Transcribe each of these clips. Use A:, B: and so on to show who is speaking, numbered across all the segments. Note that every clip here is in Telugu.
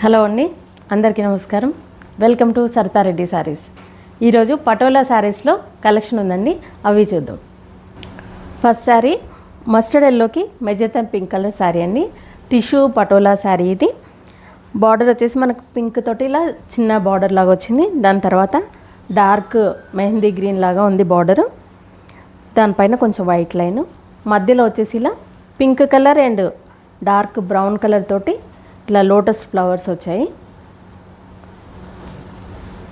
A: హలో అండి, అందరికీ నమస్కారం. Welcome to Saritha Reddy saris. ఈరోజు పటోలా శారీస్లో కలెక్షన్ ఉందండి, అవి చూద్దాం. ఫస్ట్ శారీ మస్టర్డ్ ఎల్లోకి మెజెంతా పింక్ కలర్ శారీ అండి. టిష్యూ పటోలా శారీ ఇది. బార్డర్ వచ్చేసి మనకు పింక్ తోటి ఇలా చిన్న బార్డర్ లాగా వచ్చింది. దాని తర్వాత డార్క్ మెహందీ గ్రీన్ లాగా ఉంది బార్డరు. దానిపైన కొంచెం వైట్ లైను, మధ్యలో వచ్చేసి ఇలా pink colour and dark brown colour తోటి ఇట్లా లోటస్ ఫ్లవర్స్ వచ్చాయి.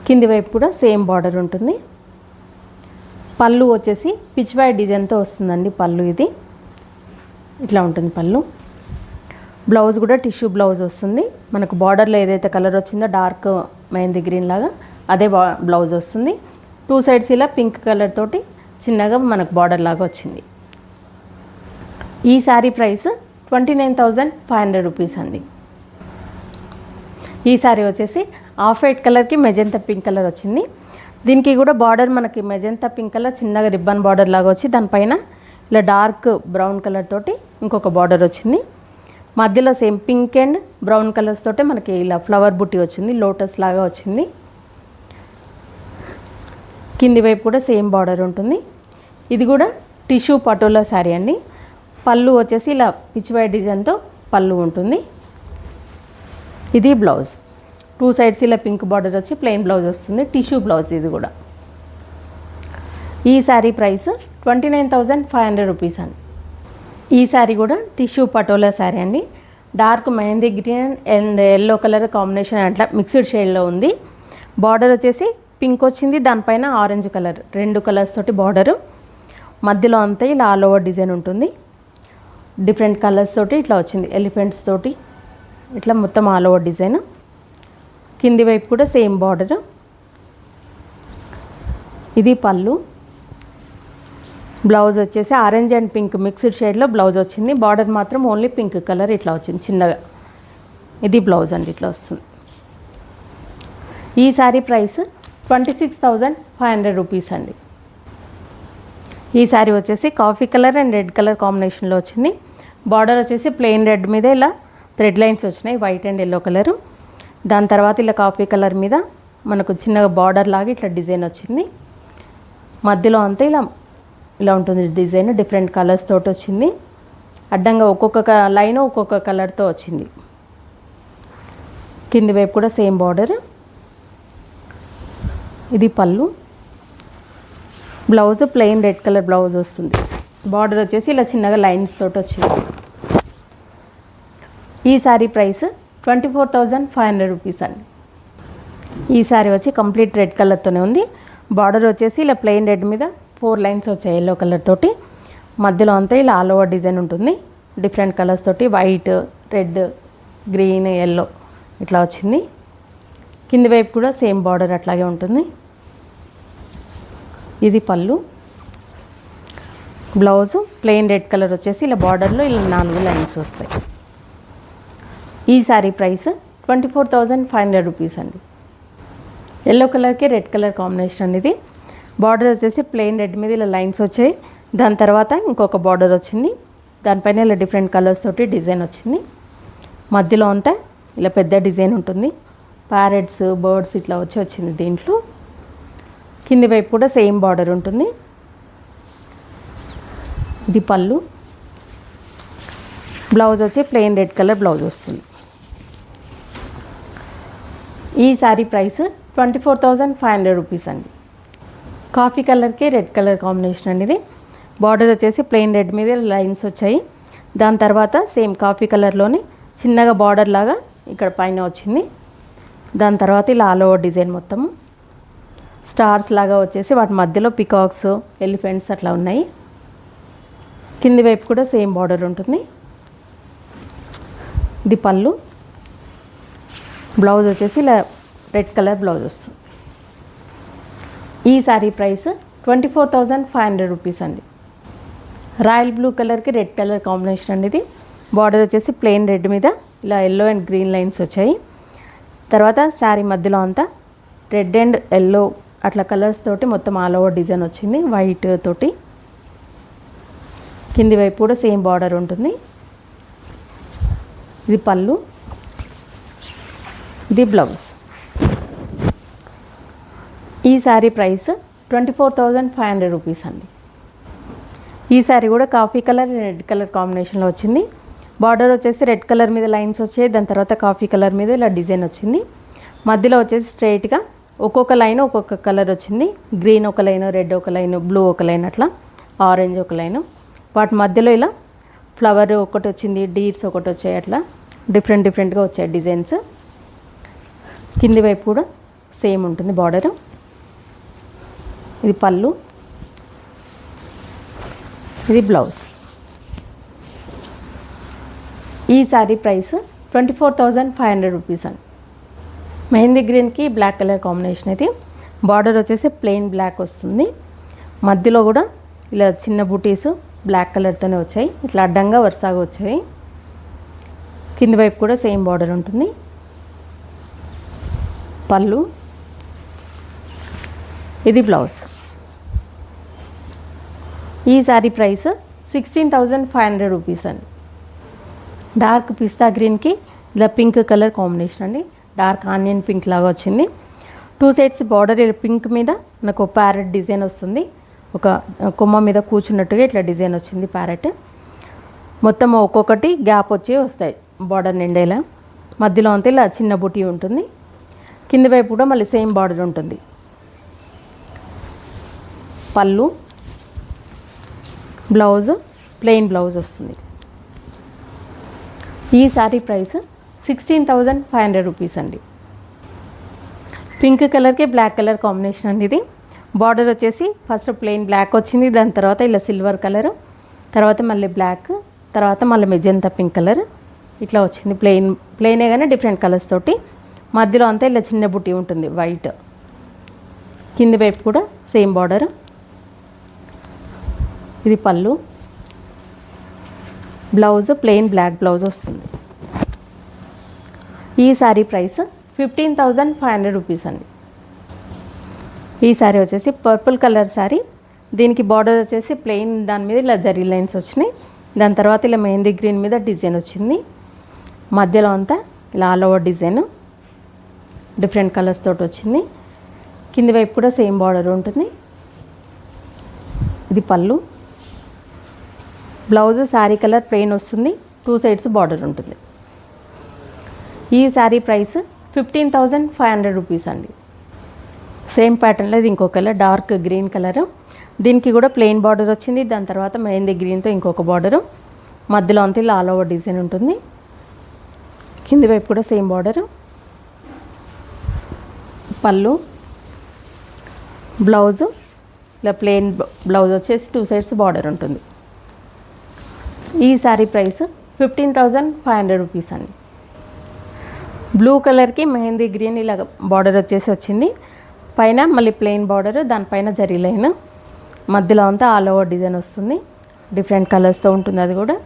A: కింది వైపు కూడా సేమ్ బార్డర్ ఉంటుంది. పళ్ళు వచ్చేసి పిచ్ వై డిజైన్తో వస్తుందండి. పళ్ళు ఇది ఇట్లా ఉంటుంది పళ్ళు. బ్లౌజ్ కూడా టిష్యూ బ్లౌజ్ వస్తుంది. మనకు బార్డర్లో ఏదైతే కలర్ వచ్చిందో డార్క్ మెహందీ గ్రీన్ లాగా అదే బ్లౌజ్ వస్తుంది. టూ సైడ్స్ ఇలా పింక్ కలర్ తోటి చిన్నగా మనకు బార్డర్ లాగా వచ్చింది. ఈ శారీ ప్రైస్ 29,500 రూపీస్ అండి. ఈ శారీ వచ్చేసి ఆఫ్ వైట్ కలర్కి మెజెంతా పింక్ కలర్ వచ్చింది. దీనికి కూడా బార్డర్ మనకి మెజెంతా పింక్ కలర్ చిన్నగా రిబ్బన్ బార్డర్ లాగా వచ్చి దానిపైన ఇలా డార్క్ బ్రౌన్ కలర్ తోటి ఇంకొక బార్డర్ వచ్చింది. మధ్యలో same pink and brown colours తోటే మనకి ఇలా ఫ్లవర్ బుట్టి వచ్చింది, లోటస్ లాగా వచ్చింది. కింది వైపు కూడా సేమ్ బార్డర్ ఉంటుంది. ఇది కూడా టిష్యూ పటోలా శారీ అండి. పళ్ళు వచ్చేసి ఇలా పిచ్ వై డిజైన్తో పళ్ళు ఉంటుంది. ఇది బ్లౌజ్. టూ సైడ్స్ ఇలా పింక్ బార్డర్ వచ్చి ప్లెయిన్ బ్లౌజ్ వస్తుంది. టిష్యూ బ్లౌజ్ ఇది కూడా. ఈ శారీ ప్రైస్ 29,500 రూపీస్ అండి. ఈ శారీ కూడా టిష్యూ పటోలా శారీ అండి. Dark mehndi green and yellow colour combination అట్లా మిక్స్డ్ షేడ్లో ఉంది. బార్డర్ వచ్చేసి పింక్ వచ్చింది, దానిపైన ఆరెంజ్ కలర్, రెండు కలర్స్ తోటి బార్డరు. మధ్యలో అంతా ఇలా ఆల్ ఓవర్ డిజైన్ ఉంటుంది. డిఫరెంట్ కలర్స్ తోటి ఇట్లా వచ్చింది, ఎలిఫెంట్స్ తోటి ఇట్లా మొత్తం ఆల్ ఓవర్ డిజైన్. కింది వైపు కూడా సేమ్ బార్డర్. ఇది పళ్ళు. బ్లౌజ్ వచ్చేసి ఆరెంజ్ అండ్ పింక్ మిక్స్డ్ షేడ్లో బ్లౌజ్ వచ్చింది. బార్డర్ మాత్రం ఓన్లీ పింక్ కలర్ ఇట్లా వచ్చింది చిన్నగా. ఇది బ్లౌజ్ అండి, ఇట్లా వస్తుంది. ఈ శారీ ప్రైస్ 26,500 రూపీస్ అండి. ఈ శారీ వచ్చేసి coffee colour and red colour కాంబినేషన్లో వచ్చింది. బార్డర్ వచ్చేసి ప్లెయిన్ రెడ్ మీద ఇలా థ్రెడ్ లైన్స్ వచ్చినాయి, వైట్ అండ్ ఎల్లో కలరు. దాని తర్వాత ఇలా కాఫీ కలర్ మీద మనకు చిన్నగా బార్డర్ లాగా ఇట్లా డిజైన్ వచ్చింది. మధ్యలో అంతా ఇలా ఇలా ఉంటుంది డిజైన్. డిఫరెంట్ కలర్స్ తోటి వచ్చింది. అడ్డంగా ఒక్కొక్క లైన్ ఒక్కొక్క కలర్తో వచ్చింది. కింది వైపు కూడా సేమ్ బార్డర్. ఇది పళ్ళు. Blouse plain red colour blouse వస్తుంది. బార్డర్ వచ్చేసి ఇలా చిన్నగా లైన్స్ తోటి వచ్చింది. ఈ శారీ ప్రైస్ 24,500 రూపీస్ అండి. ఈ శారీ వచ్చి కంప్లీట్ రెడ్ కలర్తోనే ఉంది. బార్డర్ వచ్చేసి ఇలా ప్లెయిన్ రెడ్ మీద 4 లైన్స్ వచ్చాయి ఎల్లో కలర్ తోటి. మధ్యలో అంతా ఇలా ఆల్ ఓవర్ డిజైన్ ఉంటుంది. డిఫరెంట్ కలర్స్ తోటి వైట్, రెడ్, గ్రీన్, ఎల్లో ఇట్లా వచ్చింది. కింది వైపు కూడా సేమ్ బార్డర్ అట్లాగే ఉంటుంది. ఇది పళ్ళు. బ్లౌజు ప్లెయిన్ రెడ్ కలర్ వచ్చేసి ఇలా బార్డర్లో ఇలా 4 లైన్స్ వస్తాయి. ఈ శారీ ప్రైస్ 24,500 రూపీస్ అండి. ఎల్లో కలర్కి రెడ్ కలర్ కాంబినేషన్ ఇది. బార్డర్ వచ్చేసి ప్లెయిన్ రెడ్ మీద ఇలా లైన్స్ వచ్చాయి. దాని తర్వాత ఇంకొక బార్డర్ వచ్చింది. దానిపైన ఇలా డిఫరెంట్ కలర్స్ తోటి డిజైన్ వచ్చింది. మధ్యలో అంతా ఇలా పెద్ద డిజైన్ ఉంటుంది. ప్యారెట్స్, బర్డ్స్ ఇట్లా వచ్చింది దీంట్లో. కింది వైపు కూడా సేమ్ బార్డర్ ఉంటుంది. ఇది పళ్ళు. బ్లౌజ్ వచ్చి ప్లెయిన్ రెడ్ కలర్ బ్లౌజ్ వస్తుంది. ఈ శారీ ప్రైస్ 24,500 రూపీస్ అండి. కాఫీ కలర్కి రెడ్ కలర్ కాంబినేషన్ అండి ఇది. బార్డర్ వచ్చేసి ప్లెయిన్ రెడ్ మీద లైన్స్ వచ్చాయి. దాని తర్వాత సేమ్ కాఫీ కలర్లోని చిన్నగా బార్డర్ లాగా ఇక్కడ పైన వచ్చింది. దాని తర్వాత ఇలా ఆల్ ఓవర్ డిజైన్ మొత్తము స్టార్స్ లాగా వచ్చేసి వాటి మధ్యలో పికాక్స్, ఎలిఫెంట్స్ అట్లా ఉన్నాయి. కింది వైపు కూడా సేమ్ బార్డర్ ఉంటుంది. ఇది పళ్ళు. బ్లౌజ్ వచ్చేసి ఇలా రెడ్ కలర్ బ్లౌజ్ వస్తుంది. ఈ శారీ ప్రైస్ 24,500 రూపీస్ అండి. రాయల్ బ్లూ కలర్కి రెడ్ కలర్ కాంబినేషన్ అండి ఇది. బార్డర్ వచ్చేసి ప్లెయిన్ రెడ్ మీద ఇలా ఎల్లో అండ్ గ్రీన్ లైన్స్ వచ్చాయి. తర్వాత శారీ మధ్యలో అంతా రెడ్ అండ్ ఎల్లో అట్లా కలర్స్ తోటి మొత్తం ఆల్ ఓవర్ డిజైన్ వచ్చింది వైట్ తోటి. కింది వైపు కూడా సేమ్ బార్డర్ ఉంటుంది. ఇది పళ్ళు. ఇది బ్లౌజ్. ఈ శారీ ప్రైస్ 24,500 రూపీస్ అండి. ఈ శారీ కూడా కాఫీ కలర్ రెడ్ కలర్ కాంబినేషన్లో వచ్చింది. బార్డర్ వచ్చేసి రెడ్ కలర్ మీద లైన్స్ వచ్చాయి, దాని తర్వాత కాఫీ కలర్ మీద ఇలా డిజైన్ వచ్చింది. మధ్యలో వచ్చేసి స్ట్రైట్గా ఒక్కొక్క లైన్ ఒక్కొక్క కలర్ వచ్చింది. గ్రీన్ ఒక లైన్, రెడ్ ఒక లైన్, బ్లూ ఒక లైన్, అట్లా ఆరెంజ్ ఒక లైన్. వాటి మధ్యలో ఇలా ఫ్లవర్ ఒకటి వచ్చింది, డీర్స్ ఒకటి వచ్చాయి, అట్లా డిఫరెంట్గా వచ్చాయి డిజైన్స్. కింది వైపు కూడా సేమ్ ఉంటుంది బార్డరు. ఇది పళ్ళు, ఇది బ్లౌజ్. ఈ శారీ ప్రైస్ 24,500 రూపీస్ అండి. మెహందీ గ్రీన్కి బ్లాక్ కలర్ కాంబినేషన్ అయితే బార్డర్ వచ్చేసి ప్లెయిన్ బ్లాక్ వస్తుంది. మధ్యలో కూడా ఇలా చిన్న బూటీస్ బ్లాక్ కలర్తోనే వచ్చాయి, ఇట్లా అడ్డంగా వరుసగా వచ్చాయి. కింది వైపు కూడా సేమ్ బార్డర్ ఉంటుంది. పళ్ళు, ఇది బ్లౌజ్. ఈ శారీ ప్రైస్ 16,500 రూపీస్ అండి. డార్క్ పిస్తా గ్రీన్కి ఇలా పింక్ కలర్ కాంబినేషన్ అండి, డార్క్ ఆనియన్ పింక్ లాగా వచ్చింది. 2 సైడ్స్ బార్డర్ పింక్ మీద మనకు ప్యారెట్ డిజైన్ వస్తుంది, ఒక కొమ్మ మీద కూర్చున్నట్టుగా ఇట్లా డిజైన్ వచ్చింది ప్యారెట్. మొత్తం ఒక్కొక్కటి గ్యాప్ వచ్చి వస్తాయి బార్డర్ నిండేలా. మధ్యలో అంతా ఇలా చిన్న బుటీ ఉంటుంది. కింది వైపు కూడా మళ్ళీ సేమ్ బార్డర్ ఉంటుంది. పళ్ళు, బ్లౌజ్ ప్లెయిన్ బ్లౌజ్ వస్తుంది. ఈ శారీ ప్రైస్ 16,500 రూపీస్ అండి. పింక్ కలర్కి బ్లాక్ కలర్ కాంబినేషన్ అండి ఇది. బార్డర్ వచ్చేసి ఫస్ట్ ప్లెయిన్ బ్లాక్ వచ్చింది, దాని తర్వాత ఇలా సిల్వర్ కలర్, తర్వాత మళ్ళీ బ్లాక్, తర్వాత మళ్ళీ మెజెంతా పింక్ కలర్ ఇట్లా వచ్చింది. ప్లెయినే కానీ డిఫరెంట్ కలర్స్ తోటి. మధ్యలో అంతా ఇలా చిన్న బుట్టి ఉంటుంది వైట్. కింది వైపు కూడా సేమ్ బార్డర్. ఇది పళ్ళు, బ్లౌజ్ ప్లెయిన్ బ్లాక్ బ్లౌజ్ వస్తుంది. ఈ శారీ ప్రైస్ 15,500 రూపీస్ అండి. ఈ శారీ వచ్చేసి పర్పుల్ కలర్ శారీ. దీనికి బార్డర్ వచ్చేసి ప్లెయిన్, దాని మీద ఇలా జరీ లైన్స్ వచ్చినాయి, దాని తర్వాత ఇలా మెహందీ గ్రీన్ మీద డిజైన్ వచ్చింది. మధ్యలో అంతా ఇలా all over design different colours తోటి వచ్చింది. కింది వైపు కూడా సేమ్ బార్డర్ ఉంటుంది. ఇది పళ్ళు, బ్లౌజ్ శారీ కలర్ ప్లెయిన్ వస్తుంది, 2 సైడ్స్ బార్డర్ ఉంటుంది. ఈ శారీ ప్రైస్ 15,500 రూపీస్ అండి. సేమ్ ప్యాటర్న్లో ఇది ఇంకో కలర్ డార్క్ గ్రీన్ కలర్. దీనికి కూడా ప్లెయిన్ బార్డర్ వచ్చింది, దాని తర్వాత మెహందీ గ్రీన్తో ఇంకొక బార్డరు, మధ్యలో అంతా ఇలా ఆల్ ఓవర్ డిజైన్ ఉంటుంది. కింది వైపు కూడా సేమ్ బార్డరు. పళ్ళు, బ్లౌజ్ ఇలా ప్లెయిన్ బ్లౌజ్ వచ్చేసి 2 సైడ్స్ బార్డర్ ఉంటుంది. ఈ శారీ ప్రైస్ 15,500 రూపీస్ అండి. బ్లూ కలర్కి మెహందీ గ్రీన్ ఇలా బార్డర్ వచ్చేసి వచ్చింది. పైన మళ్ళీ ప్లెయిన్ బార్డర్, దానిపైన జరీ లైన్, మధ్యలో అంతా ఆల్ ఓవర్ డిజైన్ వస్తుంది, డిఫరెంట్ కలర్స్తో ఉంటుంది అది కూడా.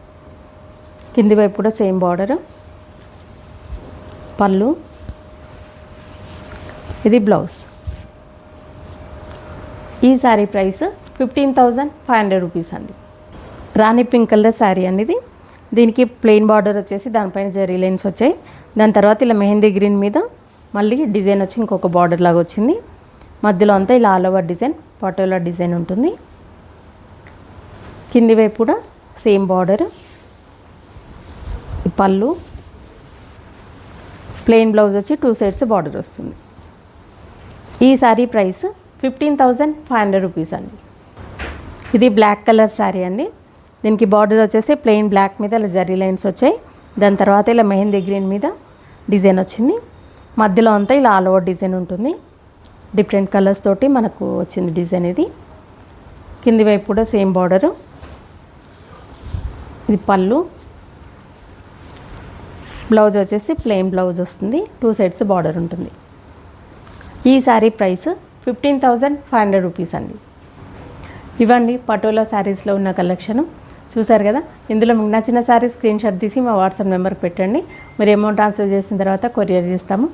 A: కింది వైపు కూడా సేమ్ బార్డర్. పళ్ళు, ఇది బ్లౌజ్. ఈ శారీ ప్రైస్ 15,500 రూపీస్ అండి. రాణి పింక్ కలర్ శారీ అండి ఇది. దీనికి ప్లెయిన్ బార్డర్ వచ్చేసి దానిపైన జరీ లైన్స్ వచ్చాయి, దాని తర్వాత ఇలా మెహందీ గ్రీన్ మీద మళ్ళీ డిజైన్ వచ్చి ఇంకొక బార్డర్ లాగా వచ్చింది. మధ్యలో అంతా ఇలా all over design patola design ఉంటుంది. కింది వైపు కూడా సేమ్ బార్డర్. పళ్ళు, ప్లెయిన్ బ్లౌజ్ వచ్చి 2 సైడ్స్ బార్డర్ వస్తుంది. ఈ శారీ ప్రైస్ 15,500 రూపీస్ అండి. ఇది బ్లాక్ కలర్ శారీ అండి. దీనికి బార్డర్ వచ్చేసి ప్లెయిన్ బ్లాక్ మీద ఇలా జరీ లైన్స్ వచ్చాయి, దాని తర్వాత ఇలా మెహందీ గ్రీన్ మీద డిజైన్ వచ్చింది. మధ్యలో అంతా ఇలా ఆల్ ఓవర్ డిజైన్ ఉంటుంది, డిఫరెంట్ కలర్స్ తోటి మనకు వచ్చింది డిజైన్ ఇది. కింది వైపు కూడా సేమ్ బార్డరు. ఇది పళ్ళు, బ్లౌజ్ వచ్చేసి ప్లెయిన్ బ్లౌజ్ వస్తుంది, 2 సైడ్స్ బార్డర్ ఉంటుంది. ఈ శారీ ప్రైస్ 15,500 రూపీస్ అండి. ఇవ్వండి పటోలా శారీస్లో ఉన్న కలెక్షను చూసారు కదా. ఇందులో మీకు నచ్చిన శారీ స్క్రీన్ షాట్ తీసి మా వాట్సాప్ నెంబర్కి పెట్టండి. మీరు అమౌంట్ ట్రాన్స్ఫర్ చేసిన తర్వాత కొరియర్ చేస్తాము.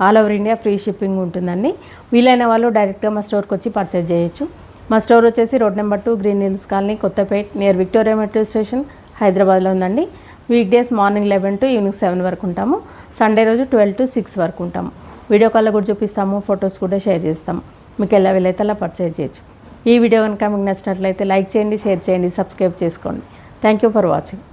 A: All over India free shipping ఉంటుందండి. వీలైన వాళ్ళు డైరెక్ట్గా మా స్టోర్కి వచ్చి పర్చేజ్ చేయొచ్చు. మా స్టోర్ వచ్చేసి road number 2 green hills colony, Kothapet, near Victoria metro station, హైదరాబాద్లో ఉందండి. Week days morning 11 to evening 7 వరకు ఉంటాము. సండే రోజు 12 to 6 వరకు ఉంటాము. వీడియో కాల్లో కూడా చూపిస్తాము, ఫొటోస్ కూడా షేర్ చేస్తాము. మీకు ఎలా వీలైతే అలా పర్చేజ్ చేయొచ్చు. ఈ వీడియో కనుక మీకు నచ్చినట్లయితే లైక్ చేయండి, షేర్ చేయండి, సబ్స్క్రైబ్ చేసుకోండి. Thank you for watching.